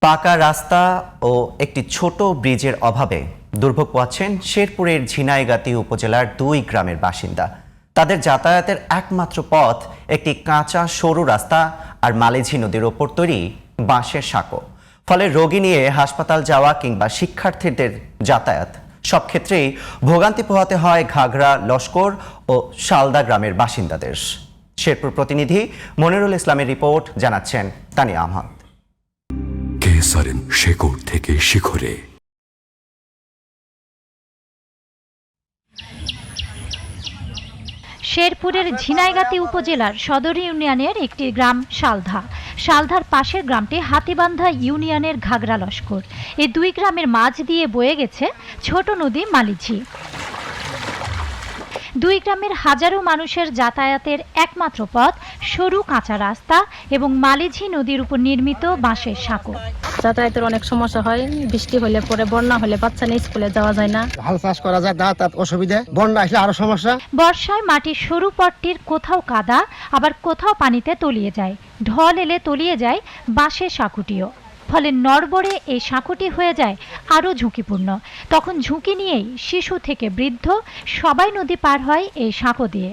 পাকা রাস্তা ও একটি ছোট ব্রিজের অভাবে দুর্ভোগ পোহাচ্ছেন শেরপুরের ঝিনাইগাতি উপজেলার 2 গ্রামের বাসিন্দা। তাদের যাতায়াতের একমাত্র পথ একটি কাঁচা সরু রাস্তা আর মালেঝি নদীর ওপর তৈরি বাঁশের সাঁকো। ফলে রোগী নিয়ে হাসপাতাল যাওয়া কিংবা শিক্ষার্থীদের যাতায়াত সব ক্ষেত্রেই ভোগান্তি পোহাতে হয় ঘাগড়া, লস্কর ও শালদা গ্রামের বাসিন্দাদের। শেরপুর প্রতিনিধি মনিরুল ইসলামের রিপোর্ট, জানাচ্ছেন তানিয়া আহমদ। কেসারেন শেকড় থেকে শিখরে। শেরপুরের ঝিনাইগাতি উপজেলার সদর ইউনিয়নের একটি গ্রাম শালধা। শালধার পাশের গ্রামটি হাতিবান্ধা ইউনিয়নের ঘাগড়া লস্কর। এই 2 গ্রামের মাঝ দিয়ে বয়ে গেছে ছোট নদী মালিঝি। 2 গ্রামের হাজারো মানুষের যাতায়াতের একমাত্র পথ সরু কাঁচা রাস্তা এবং মালিঝি নদীর উপর নির্মিত বাঁশের সাঁকো। যাতায়াতের অনেক সমস্যা হয়, বৃষ্টি হলে পরে, বন্যা হলে বাচ্চা নিয়ে স্কুলে যাওয়া যায় না। হাল চাষ করা যায়, যাতায়াত অসুবিধা, বন্যা আসলে আরো সমস্যা। বর্ষায় মাটির সরু পথটির কোথাও কাদা, আবার কোথাও পানিতে তলিয়ে যায়। ঢল এলে তলিয়ে যায় বাঁশের সাঁকুটিও। ফলে নড়বড়ে এই সাঁকুটি হয়ে যায় আরও ঝুঁকিপূর্ণ। তখন ঝুঁকি নিয়েই শিশু থেকে বৃদ্ধ সবাই নদী পার হয় এই সাঁকো দিয়ে।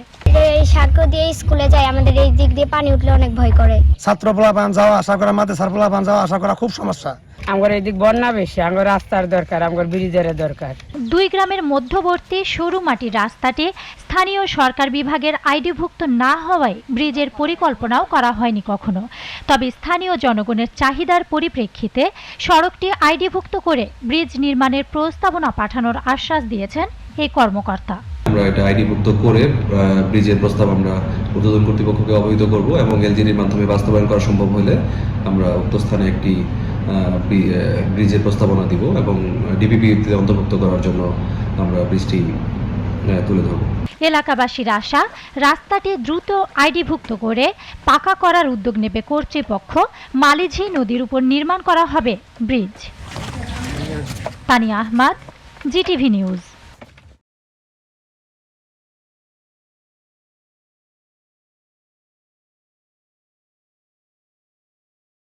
এই সাঁকো দিয়ে স্কুলে যায়, আমাদের এই দিক দিয়ে পানি উঠলে অনেক ভয় করে। ছাত্র পোলাপান যাওয়া আসা করা, মাদ্রাসার পোলাপান যাওয়া আসা করা খুব সমস্যা। আমার এদিক বন্যা বেশি, আমার রাস্তার দরকার, আমার ব্রিজের দরকার। 2 গ্রামের মধ্যবর্তী সরু মাটির রাস্তাটি স্থানীয় সরকার বিভাগের আইডিভুক্ত না হওয়ায় ব্রিজের পরিকল্পনাও করা হয়নি কখনো। তবে স্থানীয় জনগণের চাহিদার পরিপ্রেক্ষিতে সড়কটি আইডিভুক্ত করে ব্রিজ নির্মাণের প্রস্তাবনা পাঠানোর আশ্বাস দিয়েছেন এই কর্মকর্তা। আমরা এটা আইডিভুক্ত করে ব্রিজের প্রস্তাব আমরা ঊর্ধ্বতন কর্তৃপক্ষকে অবহিত করব এবং এলজিডির মাধ্যমে বাস্তবায়ন করা সম্ভব হলে আমরা উক্ত স্থানে একটি ব্রিজের প্রস্তাবনা দিব এবং ডিপিপিতে অন্তর্ভুক্ত করার জন্য আমরা ব্রিজটি তুলে ধরব। এলাকাবাসীর আশা, রাস্তাটি দ্রুত আইডিভুক্ত করে পাকা করার উদ্যোগ নেবে কর্তৃপক্ষ। মালিঝি নদীর উপর নির্মাণ করা হবে bridge. Tania Ahmad, GTV news.